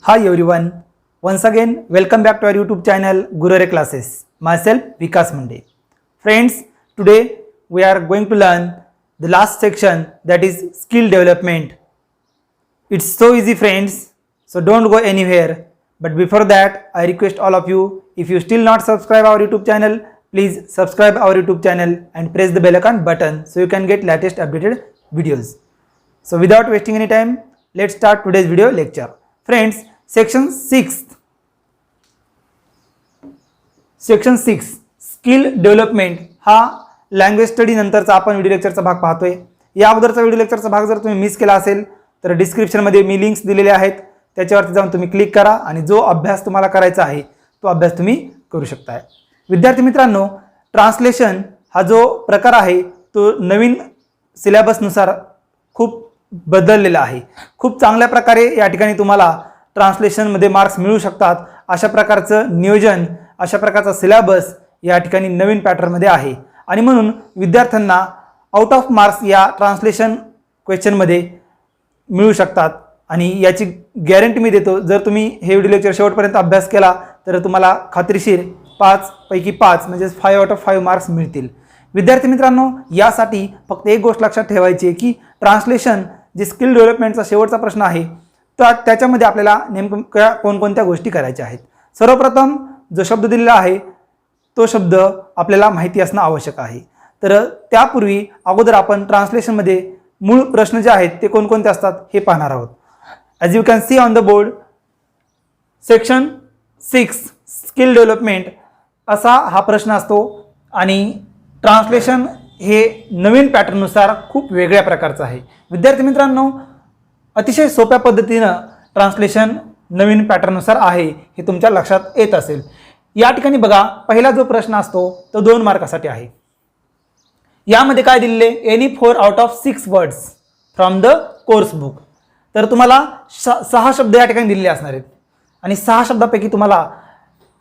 Hi everyone, once again welcome back to our YouTube channel Gurure Classes. Myself Vikas Mande. Friends, today we are going to learn the last section, that is skill development. It's so easy friends, so don't go anywhere. But before that, I request all of you, if you still not subscribe our YouTube channel, please subscribe our YouTube channel and press the bell icon button so you can get latest updated videos. So without wasting any time, let's start today's video lecture. Friends, Section 6 skill development हा language study नंतरचा आपण video लेक्चरचा भाग पाहतोय. या अगोदरचा video लेक्चरचा भाग जर तुम्ही मिस केला असेल तर डिस्क्रिप्शनमध्ये मी लिंक्स दिलेले आहेत, त्याच्यावरती जाऊन तुम्ही क्लिक करा आणि जो अभ्यास तुम्हाला करायचा आहे तो अभ्यास तुम्ही करू शकता. विद्यार्थी मित्रांनो, ट्रान्सलेशन हा जो प्रकार आहे तो नवीन सिलेबसनुसार खूप बदललेला आहे. खूप चांगल्या प्रकारे या ठिकाणी तुम्हाला ट्रान्सलेशनमध्ये मार्क्स मिळू शकतात. अशा प्रकारचं नियोजन, अशा प्रकारचा सिलेबस या ठिकाणी नवीन पॅटर्नमध्ये आहे आणि म्हणून विद्यार्थ्यांना आउट ऑफ मार्क्स या ट्रान्सलेशन क्वेश्चनमध्ये मिळू शकतात आणि याची गॅरंटी मी देतो. जर तुम्ही हे व्हिडिओ लेक्चर शेवटपर्यंत अभ्यास केला तर तुम्हाला खात्रीशीर 5 पैकी 5 म्हणजे 5 आउट ऑफ 5 मार्क्स मिळतील. विद्यार्थी मित्रांनो, यासाठी फक्त एक गोष्ट लक्षात ठेवायची आहे की ट्रान्सलेशन जे स्किल डेव्हलपमेंटचा शेवटचा प्रश्न आहे तर त्याच्यामध्ये आपल्याला नेमक्या कोणकोणत्या गोष्टी करायच्या आहेत. सर्वप्रथम जो शब्द दिलेला आहे तो शब्द आपल्याला माहिती असणं आवश्यक आहे. तर त्यापूर्वी अगोदर आपण ट्रान्सलेशनमध्ये मूळ प्रश्न जे आहेत ते कोणकोणते असतात हे पाहणार आहोत. As you can see on the board, section 6 skill development असा हा प्रश्न असतो आणि ट्रान्सलेशन हे नवीन पॅटर्ननुसार खूप वेगळ्या प्रकारचं आहे. विद्यार्थी मित्रांनो, अतिशय सोप्या पद्धतीनं ट्रान्सलेशन नवीन पॅटर्ननुसार आहे हे तुमच्या लक्षात येत असेल. या ठिकाणी बघा, पहिला जो प्रश्न असतो तो 2 मार्कासाठी आहे. यामध्ये काय दिलेले, any 4 out of 6 words from the course book. तर तुम्हाला 6 शब्द या ठिकाणी दिलेले असणार आहेत आणि 6 शब्दापैकी तुम्हाला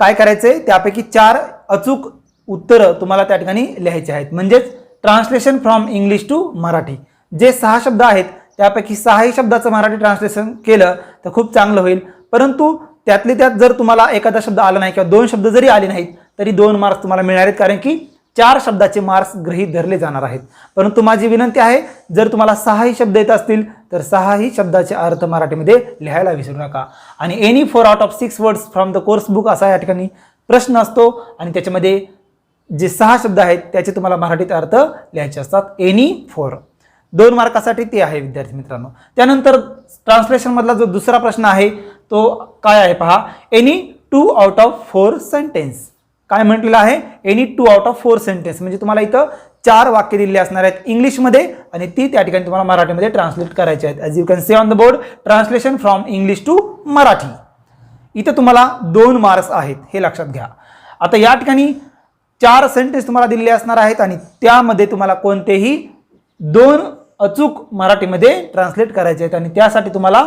काय करायचं आहे, त्यापैकी 4 अचूक उत्तरं तुम्हाला त्या ठिकाणी लिहायचे आहेत. म्हणजेच translation from English to Marathi. जे 6 शब्द आहेत त्यापैकी 6ही शब्दाचं मराठी ट्रान्सलेशन केलं तर खूप चांगलं होईल. परंतु त्यातले त्यात जर तुम्हाला एखादा शब्द आला नाही किंवा 2 शब्द जरी आले नाहीत तरी 2 मार्क्स तुम्हाला मिळणार आहेत, कारण की 4 शब्दाचे मार्क्स गृहीत धरले जाणार आहेत. परंतु माझी विनंती आहे, जर तुम्हाला 6ही शब्द येत असतील तर 6ही शब्दाचे अर्थ मराठीमध्ये लिहायला विसरू नका. आणि any 4 out of 6 words from the course book असा या ठिकाणी प्रश्न असतो आणि त्याच्यामध्ये जे 6 शब्द आहेत त्याचे तुम्हाला मराठीत अर्थ लिहायचे असतात. एनी 4 2 मार्कासाठी ते आहे विद्यार्थी मित्रांनो. त्यानंतर ट्रान्सलेशन मधला जो दुसरा प्रश्न आहे तो काय आहे पहा, एनी 2 आउट ऑफ 4 सेंटेन्स. काय म्हटलेलं आहे, एनी 2 आउट ऑफ 4 सेंटेन्स. म्हणजे तुम्हाला इथं 4 वाक्य दिलेली असणार आहेत इंग्लिशमध्ये आणि ती त्या ठिकाणी तुम्हाला मराठीमध्ये ट्रान्सलेट करायची आहेत. As you can see on the board, translation from English to Marathi. इथं तुम्हाला 2 मार्क्स आहेत हे लक्षात घ्या. आता या ठिकाणी 4 सेंटेन्स तुम्हाला दिलेले असणार आहेत आणि त्यामध्ये तुम्हाला कोणतेही 2 अचूक मराठीमध्ये ट्रान्सलेट करायचे आहेत आणि त्यासाठी तुम्हाला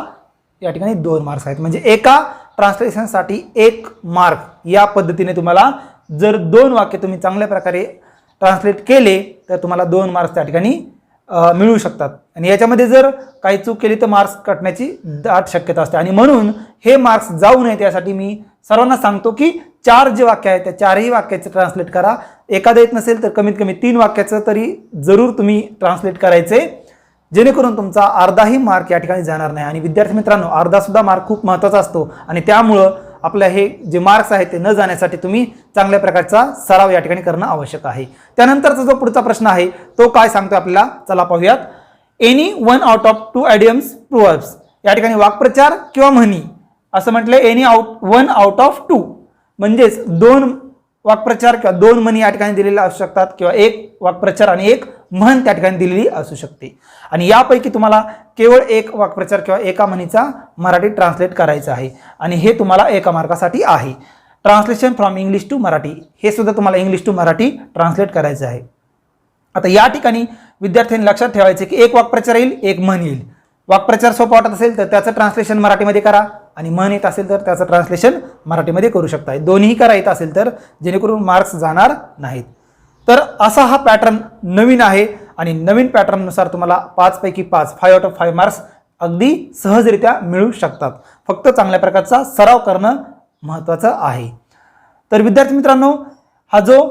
या ठिकाणी 2 मार्क्स आहेत. म्हणजे एका ट्रान्सलेशनसाठी 1 मार्क. या पद्धतीने तुम्हाला जर 2 वाक्य तुम्ही चांगल्या प्रकारे ट्रान्सलेट केले तर तुम्हाला 2 मार्क्स त्या ठिकाणी मिळू शकतात आणि याच्यामध्ये जर काही चूक केली तर मार्क्स कटण्याची दाट शक्यता असते. आणि म्हणून हे मार्क्स जाऊ नये त्यासाठी मी सर्वांना सांगतो की 4 जे वाक्य आहेत त्या 4ही वाक्याचे ट्रान्सलेट करा. एखादं येत नसेल तर कमीत कमी 3 वाक्याचं तरी जरूर तुम्ही ट्रान्सलेट करायचे, जेणेकरून तुमचा अर्धाही मार्क या ठिकाणी जाणार नाही. आणि विद्यार्थी मित्रांनो, अर्धासुद्धा मार्क खूप महत्त्वाचा असतो आणि त्यामुळं आपल्या हे जे मार्क्स आहेत ते न जाण्यासाठी तुम्ही चांगल्या प्रकारचा सराव या ठिकाणी करणं आवश्यक आहे. त्यानंतरचा जो पुढचा प्रश्न आहे तो काय सांगतो आपल्याला, चला पाहूयात. Any 1 out of 2 idioms proverbs. या ठिकाणी वाक्प्रचार किंवा म्हणी असं म्हटलं, एनी 1 आउट ऑफ 2 म्हणजेच 2 वाक्प्रचार किंवा 2 म्हणी या ठिकाणी दिलेल्या असू शकतात किंवा 1 वाक्प्रचार आणि 1 म्हण त्या ठिकाणी दिलेली असू शकते. आणि यापैकी तुम्हाला केवळ 1 वाक्प्रचार किंवा एका म्हणीचा मराठी ट्रान्सलेट करायचा आहे आणि हे तुम्हाला 1 मार्कासाठी आहे. Translation from English to Marathi हे सुद्धा तुम्हाला इंग्लिश टू मराठी ट्रान्सलेट करायचं आहे. आता या ठिकाणी विद्यार्थ्यांनी लक्षात ठेवायचे की 1 वाक्प्रचार येईल, 1 म्हण येईल. वाक्प्रचार सोपा वाटत असेल तर त्याचं ट्रान्सलेशन मराठीमध्ये करा आणि म्हण येत असेल तर त्याचं ट्रान्सलेशन मराठीमध्ये करू शकता. दोन्ही करा येत असेल तर, जेणेकरून मार्क्स जाणार नाहीत. तर असा हा पॅटर्न नवीन आहे आणि नवीन पॅटर्ननुसार तुम्हाला 5 पैकी 5 5 आउट ऑफ 5 मार्क्स अगदी सहजरित्या मिळू शकतात. फक्त चांगल्या प्रकारचा सराव करणं महत्त्वाचं आहे. तर विद्यार्थी मित्रांनो, हा जो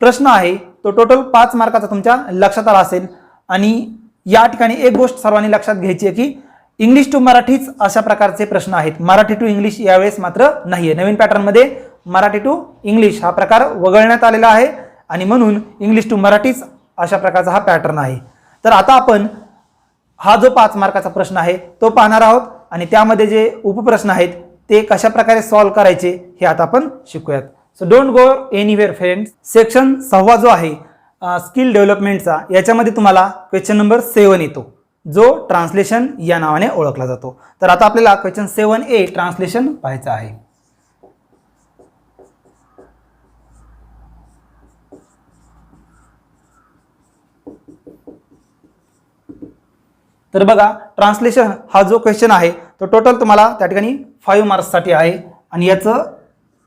प्रश्न आहे तो टोटल 5 मार्काचा तुमच्या लक्षात आला असेल. आणि या ठिकाणी एक गोष्ट सर्वांनी लक्षात घ्यायची आहे की इंग्लिश टू मराठीच अशा प्रकारचे प्रश्न आहेत. मराठी टू इंग्लिश यावेळेस मात्र नाहीये. नवीन पॅटर्नमध्ये मराठी टू इंग्लिश हा प्रकार वगळण्यात आलेला आहे आणि म्हणून इंग्लिश टू मराठीच अशा प्रकारचा हा पॅटर्न आहे. तर आता आपण हा जो 5 मार्काचा प्रश्न आहे तो पाहणार आहोत आणि त्यामध्ये जे उपप्रश्न आहेत ते कशा प्रकारे सॉल्व्ह करायचे हे आता आपण शिकूयात. So don't go anywhere friends. Section 6 जो आहे स्किल डेव्हलपमेंटचा, याच्यामध्ये तुम्हाला क्वेश्चन नंबर 7 येतो, जो ट्रान्सलेशन या नावाने ओळखला जातो. तर आता आपल्याला क्वेश्चन 7A ट्रान्सलेशन पाहायचं आहे. तर बघा, ट्रान्सलेशन हा जो क्वेश्चन आहे तो टोटल तुम्हाला त्या ठिकाणी 5 मार्क्ससाठी आहे आणि याचं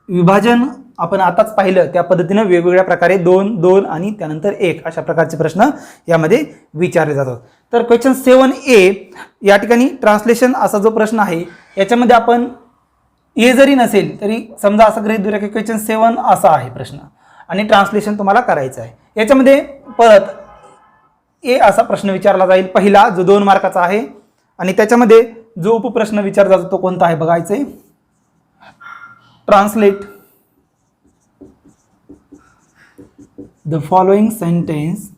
विभाजन आपण आताच पाहिलं त्या पद्धतीनं वेगवेगळ्या प्रकारे 2, 2 आणि त्यानंतर 1 अशा प्रकारचे प्रश्न यामध्ये विचारले जातात. तर क्वेश्चन 7A या ठिकाणी ट्रान्सलेशन असा जो प्रश्न आहे याच्यामध्ये आपण ए जरी नसेल तरी समजा असं गृहीत धरूया की क्वेश्चन 7 असा आहे प्रश्न आणि ट्रान्सलेशन तुम्हाला करायचं आहे. याच्यामध्ये परत ए असा प्रश्न विचारला जाईल पहिला, जो 2 मार्काचा आहे आणि त्याच्यामध्ये जो उपप्रश्न विचारला जातो तो कोणता आहे बघायचंय. Translate the following sentence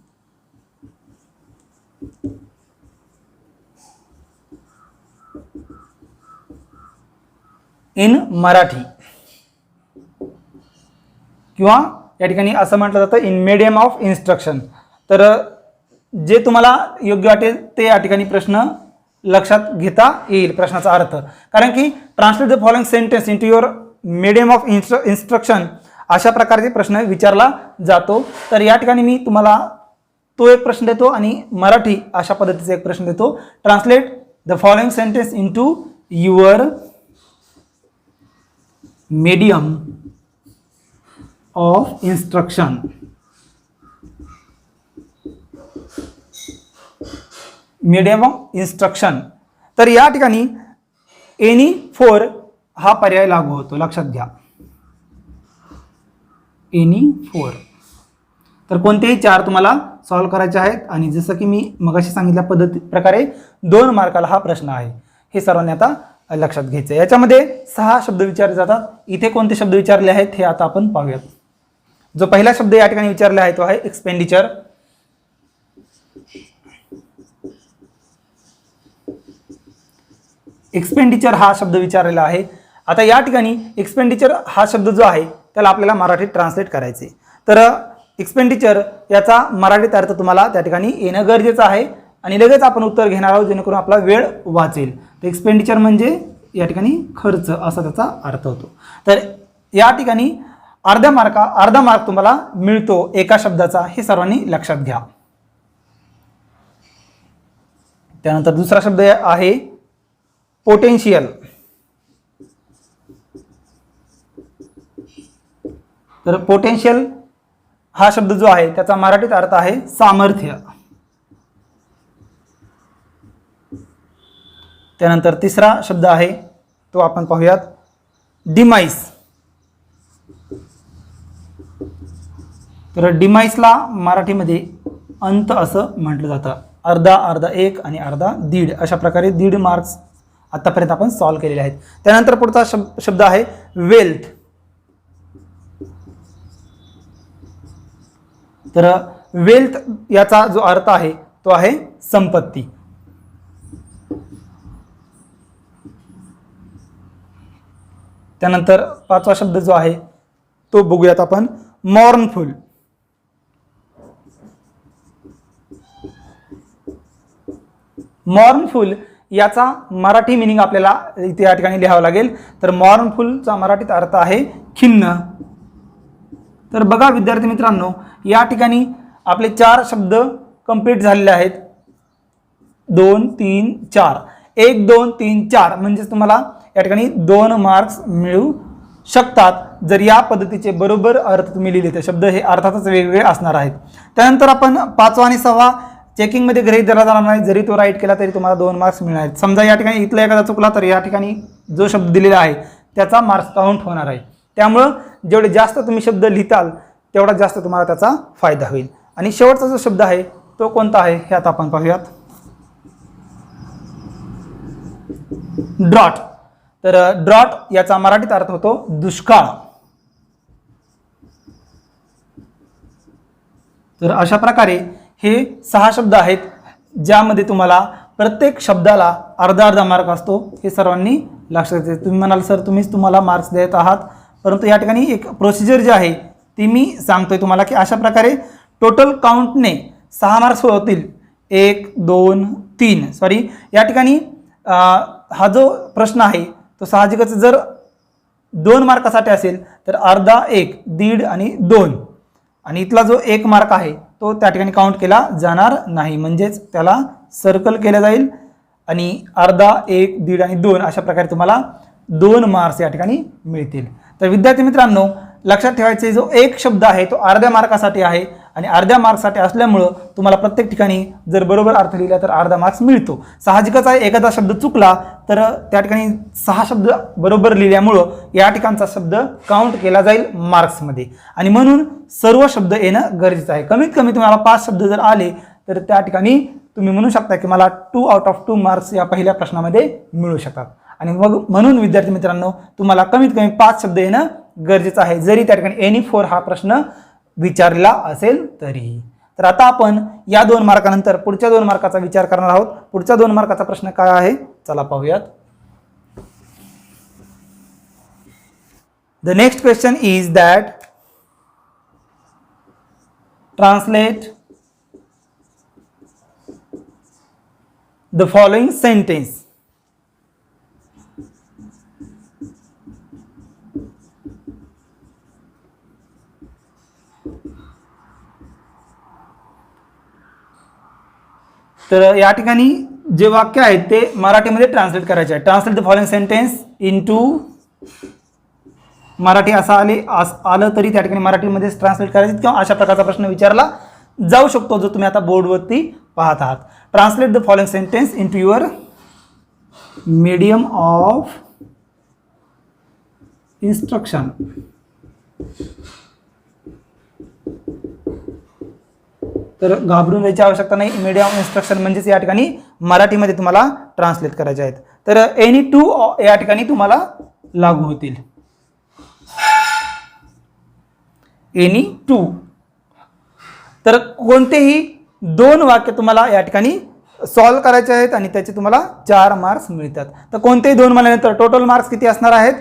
in Marathi, किंवा या ठिकाणी असं म्हटलं जातं इन मीडियम ऑफ इन्स्ट्रक्शन. तर जे तुम्हाला योग्य वाटेल ते या ठिकाणी प्रश्न लक्षात घेता येईल प्रश्नाचा अर्थ. कारण की translate the following sentence into your medium of instruction अशा प्रकारचे प्रश्न विचारला जातो. तर या ठिकाणी मी तुम्हाला तो एक प्रश्न देतो आणि मराठी अशा पद्धतीचा एक प्रश्न देतो. Translate the following sentence into your medium of instruction. Medium of instruction. तर या ठिकाणी एनी 4 हा पर्याय लागू होतो, लक्षात घ्या. एनी 4. तर कोणतेही 4 तुम्हाला सॉल्व्ह करायचे आहेत आणि जसं की मी मगाशी सांगितल्या प्रकारे 2 मार्काला हा प्रश्न आहे. हे सर्वांनी आता लक्षात घ्यायचं. याच्यामध्ये 6 शब्द विचारले जातात. इथे कोणते शब्द विचारले आहेत हे आता आपण पाहूयात. जो पहिला शब्द या ठिकाणी विचारला आहे तो आहे एक्सपेंडिचर. एक्सपेंडिचर हा शब्द विचारलेला आहे. आता या ठिकाणी एक्सपेंडिचर हा शब्द जो आहे त्याला आपल्याला मराठीत ट्रान्सलेट करायचे. तर एक्सपेंडिचर याचा मराठीत अर्थ तुम्हाला त्या ठिकाणी येणं गरजेचं आहे आणि लगेच आपण उत्तर घेणार आहोत जेणेकरून आपला वेळ वाचेल. तर एक्सपेंडिचर म्हणजे या ठिकाणी खर्च असा त्याचा अर्थ होतो. तर या ठिकाणी अर्धा मार्क तुम्हाला मिळतो एका शब्दाचा, हे सर्वांनी लक्षात घ्या. त्यानंतर दुसरा शब्द आहे पोटेन्शियल. तर पोटेन्शियल हा शब्द जो आहे त्याचा मराठीत अर्थ आहे सामर्थ्य. त्यानंतर तिसरा शब्द आहे तो आपण पाहूयात डिमाइस. तर डिमाइसला मराठीमध्ये अंत असं म्हटलं जातं. अर्धा, अर्धा 1 आणि अर्धा 1.5 अशा प्रकारे 1.5 मार्क्स आतापर्यंत आपण सॉल्व्ह केलेले आहेत. त्यानंतर पुढचा शब्द आहे वेल्थ. तर वेल्थ याचा जो अर्थ आहे तो आहे संपत्ती. त्यानंतर 5वा शब्द जो आहे तो बघूयात आपण मॉर्नफुल. मॉर्नफुल याचा मराठी मिनिंग आपल्याला इथे या ठिकाणी लिहावं लागेल. तर मॉर्नफुलचा मराठीत अर्थ आहे खिन्न. तर बघा विद्यार्थी मित्रांनो, या ठिकाणी आपले 4 शब्द कंप्लीट झालेले आहेत. 2, 3, 4 1, 2, 3, 4 म्हणजे तुम्हाला या ठिकाणी 2 मार्क्स मिळू शकतात जर या पद्धतीचे बरोबर अर्थ तुम्ही लिहिले. ते शब्द हे अर्थातच वेगवेगळे असणार आहेत. त्यानंतर आपण 5वा आणि 6वा चेकिंगमध्ये गृहीत धरला जाणार नाही, जरी तो राईट केला तरी तुम्हाला 2 मार्क्स मिळणार आहेत. समजा या ठिकाणी इथला एखादा चुकला तर या ठिकाणी जो शब्द दिलेला आहे त्याचा मार्क्स काउंट होणार आहे. त्यामुळं जेवढे जास्त तुम्ही शब्द लिहिताल तेवढा जास्त तुम्हाला त्याचा फायदा होईल. आणि शेवटचा जो शब्द आहे तो कोणता आहे हे आता आपण पाहूयात. ड्रॉट. तर ड्रॉट याचा मराठीत अर्थ होतो दुष्काळ. तर अशा प्रकारे हे 6 शब्द आहेत ज्यामध्ये तुम्हाला प्रत्येक शब्दाला अर्धा अर्धा मार्क असतो. हे सर्वांनी लक्षात घ्यायचे. तुम्ही म्हणाल सर तुम्हाला मार्क्स देत आहात, परंतु या ठिकाणी एक प्रोसिजर जी आहे ती मी सांगतोय तुम्हाला की अशा प्रकारे टोटल काउंटने 6 मार्क्स होतील. 1 2 3 सॉरी या ठिकाणी हा जो प्रश्न आहे तो साहजिकच जर 2 मार्कासाठी असेल तर अर्धा 1 1.5 आणि 2 आणि इथला जो 1 मार्क आहे तो त्या ठिकाणी काउंट केला जाणार नाही, म्हणजेच त्याला सर्कल केलं जाईल आणि अर्धा 1 1.5 आणि 2 अशा प्रकारे तुम्हाला 2 मार्क्स या ठिकाणी मिळतील. तर विद्यार्थी मित्रांनो लक्षात ठेवायचे जो 1 शब्द आहे तो अर्ध्या मार्कासाठी आहे आणि अर्ध्या मार्क्ससाठी असल्यामुळं तुम्हाला प्रत्येक ठिकाणी जर बरोबर अर्थ लिहिला तर अर्धा मार्क्स मिळतो. साहजिकच आहे एखादा शब्द चुकला तर त्या ठिकाणी 6 शब्द बरोबर लिहिल्यामुळं या ठिकाणचा शब्द काउंट केला जाईल मार्क्समध्ये आणि म्हणून सर्व शब्द येणं गरजेचं आहे. कमीत कमी तुम्हाला 5 शब्द जर आले तर त्या ठिकाणी तुम्ही म्हणू शकता की मला 2 आउट ऑफ 2 मार्क्स या पहिल्या प्रश्नामध्ये मिळू शकतात. आणि मग म्हणून विद्यार्थी मित्रांनो तुम्हाला कमीत कमी 5 शब्द येणं गरजेचं आहे, जरी त्या ठिकाणी एनी 4 हा प्रश्न विचारला असेल तरी. तर आता आपण या 2 मार्कानंतर पुढच्या 2 मार्काचा विचार करणार आहोत. पुढच्या 2 मार्काचा प्रश्न काय आहे चला पाहूयात. The next question is that translate the following sentence. तर या ठिकाणी जे वाक्य आहेत ते मराठीमध्ये ट्रान्सलेट करायचे आहे. Translate the following sentence into Marathi असं आलं तरी त्या ठिकाणी मराठीमध्येच ट्रान्सलेट करायचे किंवा अशा प्रकारचा प्रश्न विचारला जाऊ शकतो जो तुम्ही आता बोर्डवरती पाहत आहात. Translate the following sentence into your medium of instruction. तर घाबरून जायची आवश्यकता नाही. मीडियम ऑफ इन्स्ट्रक्शन म्हणजेच या ठिकाणी मराठीमध्ये तुम्हाला ट्रान्सलेट करायचे आहेत. तर एनी 2 या ठिकाणी तुम्हाला लागू होतील. एनी 2. तर कोणतेही 2 वाक्य तुम्हाला या ठिकाणी सॉल्व्ह करायचे आहेत आणि त्याचे तुम्हाला 4 मार्क्स मिळतात. तर कोणतेही 2 म्हणल्यानंतर टोटल मार्क्स किती असणार आहेत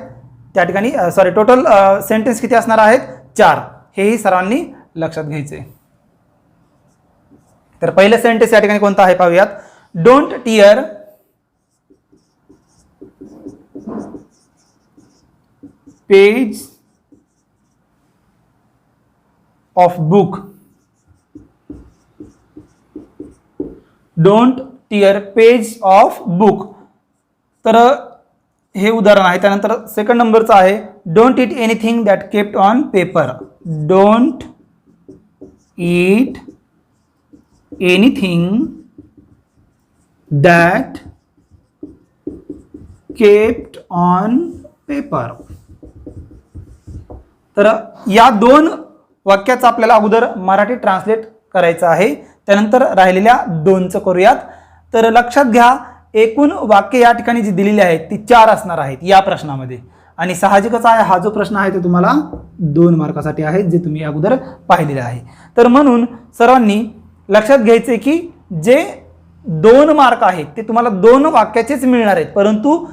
त्या ठिकाणी टोटल सेंटेन्स किती असणार आहेत 4. हेही सर्वांनी लक्षात घ्यायचे. तर पहिलं सेंटेन्स या ठिकाणी कोणतं आहे पाहूयात. Don't tear page of book. Don't tear page of book. तर हे उदाहरण आहे. त्यानंतर सेकंड नंबरचं आहे don't eat anything that kept on paper. Don't eat anything that kept on paper. तर या 2 वाक्याचं आपल्याला अगोदर मराठी ट्रान्सलेट करायचं आहे, त्यानंतर राहिलेल्या 2चं करूयात. तर लक्षात घ्या एकूण वाक्य या ठिकाणी जी दिलेली आहेत ती 4 असणार आहेत या प्रश्नामध्ये आणि साहजिकच आहे हा जो प्रश्न आहे तो तुम्हाला 2 मार्कासाठी आहे जे तुम्ही अगोदर पाहिलेले आहे. तर म्हणून सर्वांनी लक्षात घ्यायचे की जे 2 मार्क आहेत ते तुम्हाला 2 वाक्याचेच मिळणार आहेत, परंतु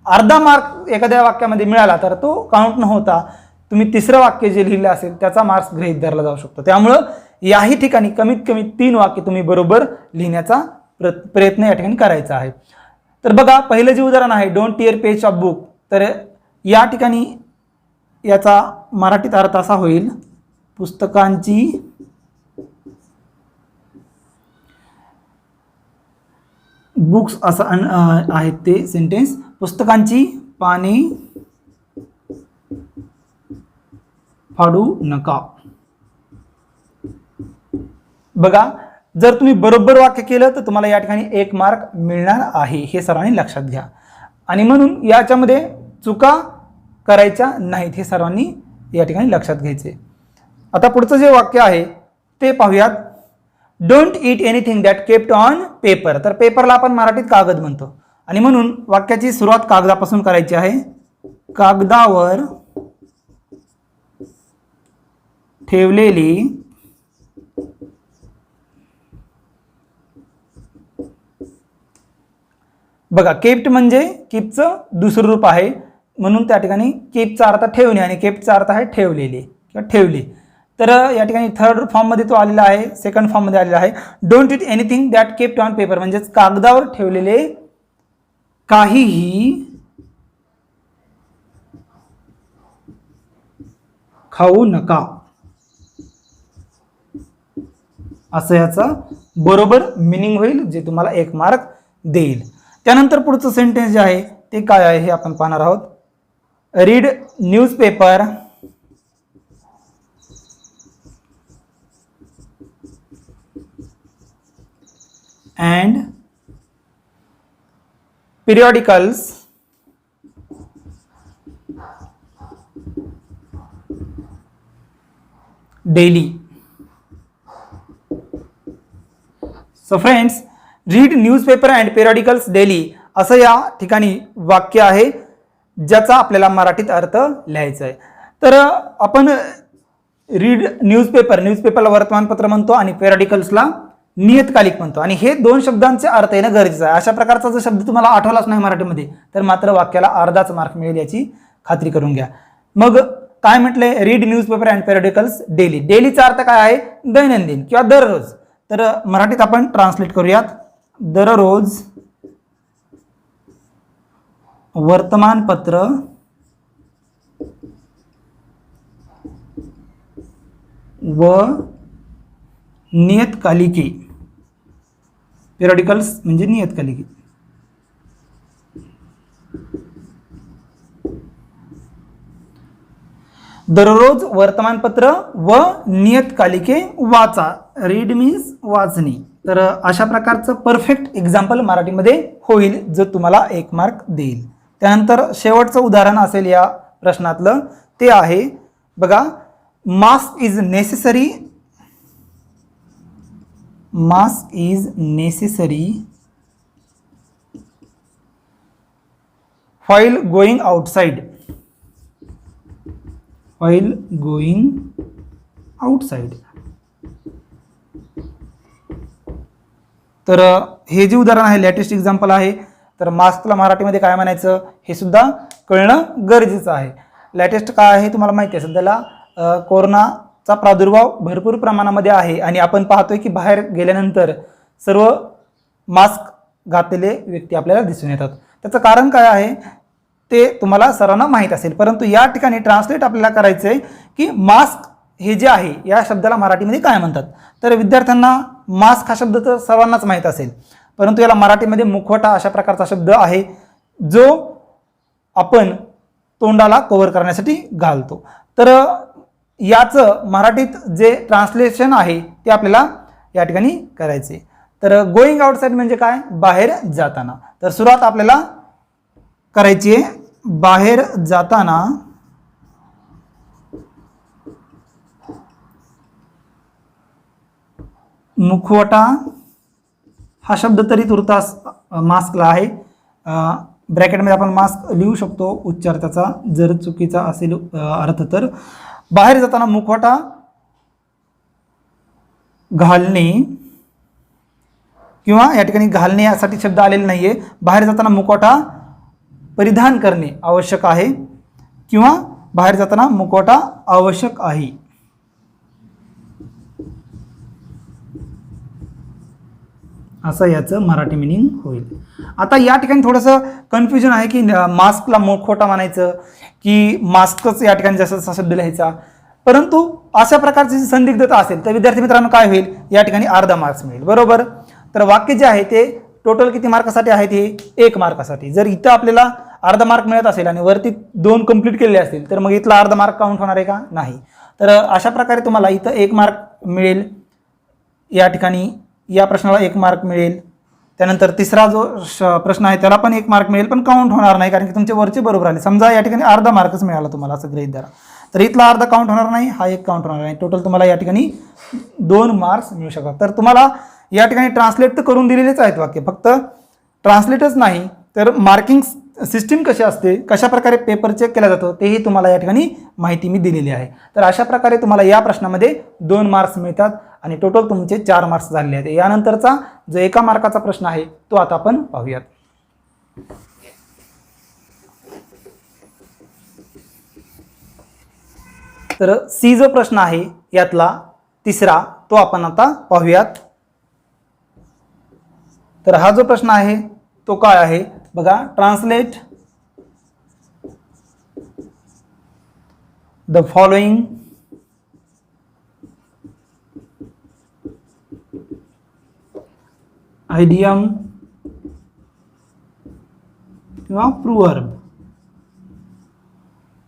अर्धा मार्क एखाद्या वाक्यामध्ये मिळाला तर तो काउंट न होता तुम्ही 3रं वाक्य जे लिहिलं असेल त्याचा मार्क्स गृहीत धरला जाऊ शकतो. त्यामुळं याही ठिकाणी कमीत कमी 3 वाक्य तुम्ही बरोबर लिहिण्याचा प्रयत्न या ठिकाणी करायचा आहे. तर बघा पहिलं जे उदाहरण आहे don't tear page of book. तर या ठिकाणी याचा मराठीत अर्थ असा होईल पुस्तकांची बुक्स असं आहेत ते सेंटेन्स. पुस्तकांची पाने फाडू नका. बघा जर तुम्ही बरोबर वाक्य केलं तर तुम्हाला या ठिकाणी 1 मार्क मिळणार आहे, हे सर्वांनी लक्षात घ्या. आणि म्हणून याच्यामध्ये चुका करायच्या नाहीत, हे सर्वांनी या ठिकाणी लक्षात घ्यायचे. आता पुढचं जे वाक्य आहे ते पाहूयात. Don't eat anything that kept on paper. तर पेपरला आपण मराठीत कागद म्हणतो आणि म्हणून वाक्याची सुरुवात कागदापासून करायची आहे. कागदावर ठेवलेली बघा, केप्ट म्हणजे कीपचं दुसरं रूप आहे, म्हणून त्या ठिकाणी कीपचा अर्थ ठेवणे आणि केप्टचा अर्थ आहे ठेवलेले किंवा ठेवले. तर या ठिकाणी थर्ड फॉर्ममध्ये तो आलेला आहे, सेकंड फॉर्ममध्ये आलेला आहे. Don't eat anything that kept on paper म्हणजेच कागदावर ठेवलेले काहीही खाऊ नका, असं याचा बरोबर मिनिंग होईल, जे तुम्हाला 1 मार्क देईल. त्यानंतर पुढचं सेंटेन्स जे आहे ते काय आहे हे आपण पाहणार आहोत. Read newspaper and periodicals daily. So friends, read newspaper and periodicals daily असं या ठिकाणी वाक्य आहे, ज्याचा आपल्याला मराठीत अर्थ लिहायचा आहे. तर आपण रीड न्यूजपेपरला वर्तमानपत्र म्हणतो आणि पेरियडिकल्सला नियतकालिक म्हणतो, आणि हे 2 शब्दांचे अर्थ येणं गरजेचं आहे. अशा प्रकारचा जर शब्द तुम्हाला आठवलाच नाही मराठीमध्ये तर मात्र वाक्याला अर्धाच मार्क मिळेल, याची खात्री करून घ्या. मग काय म्हटलंय? Read newspaper and periodicals daily. डेलीचा अर्थ काय आहे? दैनंदिन किंवा दररोज. तर मराठीत आपण ट्रान्सलेट करूयात. दररोज वर्तमानपत्र व नियतकालिके. पेरियडिकल्स म्हणजे नियतकालिके. दररोज वर्तमानपत्र व नियतकालिके वाचा. रीड मीन्स वाचणे. तर अशा प्रकारचं परफेक्ट एक्झाम्पल मराठीमध्ये होईल, जो तुम्हाला 1 मार्क देईल. त्यानंतर शेवटचं उदाहरण असेल या प्रश्नातलं, ते आहे बघा. Mask is necessary. Mask is necessary while going outside. while going outside. तर हे जे उदाहरण आहे लेटेस्ट एक्झाम्पल आहे. तर मास्कला मराठीमध्ये काय म्हणायचं हे सुद्धा कळणं गरजेचं आहे. लेटेस्ट काय आहे तुम्हाला माहिती आहे, सध्याला कोरोनाचा प्रादुर्भाव भरपूर प्रमाणामध्ये आहे आणि आपण पाहतोय की बाहेर गेल्यानंतर सर्व मास्क घातलेले व्यक्ती आपल्याला दिसून येतात. त्याचं कारण काय आहे ते तुम्हाला सर्वांना माहीत असेल, परंतु या ठिकाणी ट्रान्सलेट आपल्याला करायचं आहे की मास्क हे जे आहे या शब्दाला मराठीमध्ये काय म्हणतात. तर विद्यार्थ्यांना मास्क हा शब्द तर सर्वांनाच माहीत असेल, परंतु याला मराठीमध्ये मुखवटा अशा प्रकारचा शब्द आहे, जो आपण तोंडाला कव्हर करण्यासाठी घालतो. तर याचं मराठीत जे ट्रान्सलेशन आहे ते आपल्याला या ठिकाणी करायचे. तर गोईंग आउटसाइड म्हणजे काय? बाहेर जाताना. तर सुरुवात आपल्याला करायची आहे. बाहेर जाताना मुखवटा हा शब्द तरी तुर्तास मास्कला आहे. ब्रॅकेटमध्ये आपण मास्क लिहू शकतो उच्चार त्याचा, जर चुकीचा असेल अर्थ तर. बाहेर जाताना मुखवटा घालणे, किंवा या ठिकाणी घालणे यासाठी शब्द आलेला नाहीये. बाहेर जाताना मुखवटा परिधान करणे आवश्यक आहे, किंवा बाहेर जाताना मुखवटा आवश्यक आहे. असं याचं मराठी मिनिंग होईल. आता या ठिकाणी थोडंसं कन्फ्युजन आहे की मास्कला मुखवटा म्हणायचं की मास्कच या ठिकाणी जसा शब्द लिहायचा. परंतु अशा प्रकारची संदिग्धता असेल तर विद्यार्थी मित्रांनो काय होईल, या ठिकाणी अर्धा मार्क्स मिळेल. बरोबर. तर वाक्य जे आहे ते टोटल किती मार्कासाठी आहे ते 1 मार्कासाठी. जर इथं आपल्याला अर्धा मार्क मिळत असेल आणि वरती 2 कंप्लीट केलेले असतील तर मग इथला अर्धा मार्क काउंट होणार आहे का? नाही. तर अशा प्रकारे तुम्हाला इथं 1 मार्क मिळेल. या ठिकाणी या प्रश्नाला 1 मार्क मिळेल. त्यानंतर तिसरा जो प्रश्न आहे त्याला पण 1 मार्क मिळेल, पण काउंट होणार नाही कारण की तुमचे वरचे बरोबर आले. समजा या ठिकाणी अर्धा मार्कच मिळाला तुम्हाला असं गृहीत धरा, तर इथला अर्धा काउंट होणार नाही, हा 1 काउंट होणार नाही. टोटल तुम्हाला या ठिकाणी 2 मार्क्स मिळू शकतात. तर तुम्हाला या ठिकाणी ट्रान्सलेट तर करून दिलेलेच आहेत वाक्य, फक्त ट्रान्सलेटच नाही तर मार्किंग सिस्टीम कशी असते, कशा प्रकारे पेपर चेक केला जातो तेही तुम्हाला या ठिकाणी माहिती मी दिलेली आहे. तर अशा प्रकारे तुम्हाला या प्रश्नामध्ये 2 मार्क्स मिळतात आणि टोटल तुमचे 4 मार्क्स झालेले आहेत. यानंतरचा जो 1 मार्काचा प्रश्न आहे तो आता आपण पाहूयात. तर सी जो प्रश्न आहे यातला तिसरा तो आपण आता पाहूयात. तर हा जो प्रश्न आहे तो काय आहे बघा, ट्रान्सलेट द फॉलोइंग आयडियम किंवा प्रूव्हर्ब,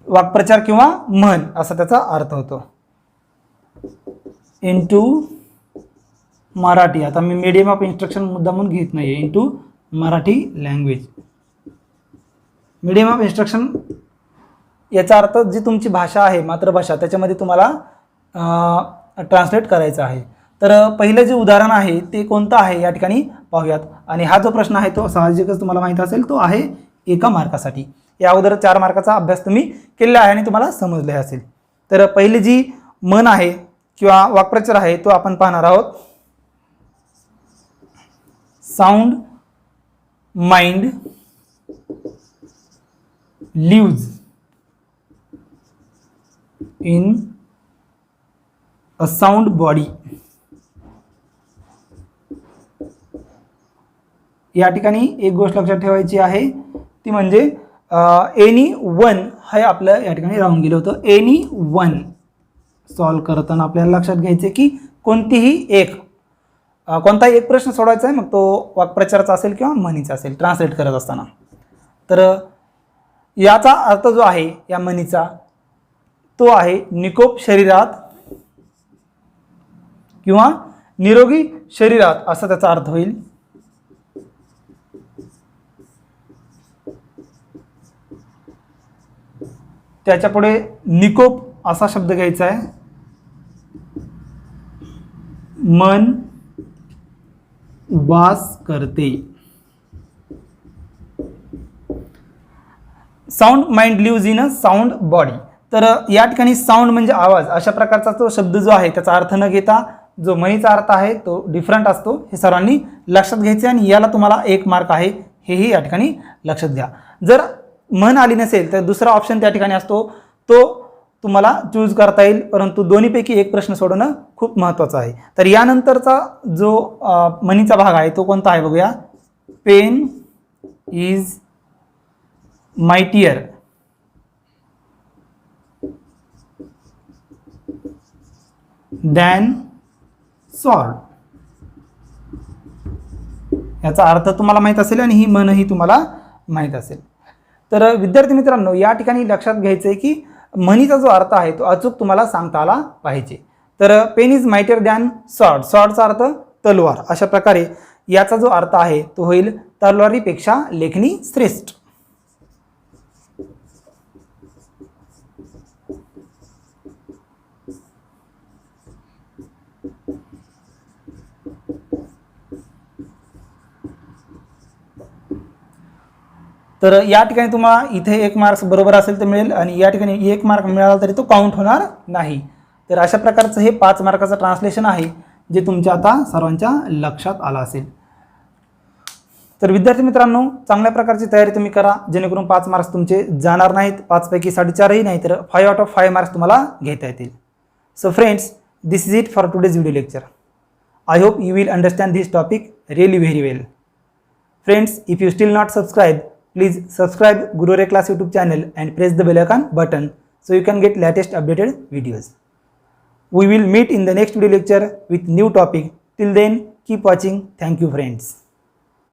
वाक्प्रचार किंवा म्हण असा त्याचा अर्थ होतो, इनटू मराठी. आता मी मीडियम ऑफ इन्स्ट्रक्शन मुद्दा म्हणून घेत नाही, into Marathi language. Medium of instruction याचा अर्थ जी तुमची भाषा आहे मातृभाषा त्याच्यामध्ये तुम्हाला ट्रान्सलेट करायचं आहे. तर पहिलं जे उदाहरण आहे ते कोणतं आहे या ठिकाणी पाहूयात. आणि हा जो प्रश्न आहे तो साहजिकच तुम्हाला माहीत असेल, तो आहे 1 मार्कासाठी. या अगोदर 4 मार्काचा अभ्यास तुम्ही केलेला आहे आणि तुम्हाला समजले असेल. तर पहिली जी म्हण आहे किंवा वाक्प्रचार आहे तो आपण पाहणार आहोत. Sound mind lives in a sound body. या ठिकाणी एक गोष्ट लक्षात ठेवायची आहे ती म्हणजे एनी वन हे आपलं या ठिकाणी राहून गेलं होतं. एनी वन सॉल्व करताना आपल्याला लक्षात घ्यायचे की कोणतीही एक कोणताही एक प्रश्न सोडवायचा आहे, मग तो वाक्प्रचाराचा असेल किंवा म्हणीचा असेल ट्रान्सलेट करत असताना. तर याचा अर्थ जो आहे या म्हणीचा तो आहे निकोप शरीरात किंवा निरोगी शरीरात असा त्याचा अर्थ होईल. त्याच्या पुढे निकोप असा शब्द घ्यायचा आहे. मन वास करते. Sound mind lives in a sound body. तर या ठिकाणी साऊंड म्हणजे आवाज अशा प्रकारचा तो शब्द जो आहे त्याचा अर्थ न घेता जो म्हणीचा अर्थ आहे तो डिफरंट असतो. हे सर्वांनी लक्षात घ्यायचे आणि याला तुम्हाला 1 मार्क आहे हेही या ठिकाणी लक्षात घ्या. जर म्हण आली नसेल तर दुसरा ऑप्शन त्या ठिकाणी असतो, तो तुम्हाला चूज करता येईल, परंतु दोन्हीपैकी एक प्रश्न सोडवणं खूप महत्त्वाचं आहे. तर यानंतरचा जो म्हणीचा भाग आहे तो कोणता आहे बघूया. Pen is mightier than sword. याचा अर्थ तुम्हाला माहीत असेल आणि ही म्हणही तुम्हाला माहीत असेल. तर विद्यार्थी मित्रांनो या ठिकाणी लक्षात घ्यायचं आहे की म्हणीचा जो अर्थ आहे तो अचूक तुम्हाला सांगता आला पाहिजे. तर pen is mightier than sword, सॉर्डचा अर्थ तलवार. अशा प्रकारे याचा जो अर्थ आहे तो होईल तलवारीपेक्षा लेखणी श्रेष्ठ. तर या ठिकाणी तुम्हाला इथे 1 मार्क्स बरोबर असेल तर मिळेल आणि या ठिकाणी 1 मार्क मिळाला तरी तो काउंट होणार नाही. तर अशा प्रकारचं हे 5 मार्काचं ट्रान्सलेशन आहे जे तुमच्या आता सर्वांच्या लक्षात आलं असेल. तर विद्यार्थी मित्रांनो चांगल्या प्रकारची तयारी तुम्ही करा जेणेकरून 5 मार्क्स तुमचे जाणार नाहीत. 5 पैकी 4.5ही नाही तर 5 आउट ऑफ 5 मार्क्स तुम्हाला घेता येतील. So friends, this is it for today's video lecture. I hope you will understand this topic really very well. Friends, if you still not subscribe, please subscribe Guru Class YouTube channel and press the bell icon button so you can get latest updated videos. We will meet in the next video lecture with new topic. Till then, keep watching. Thank you friends.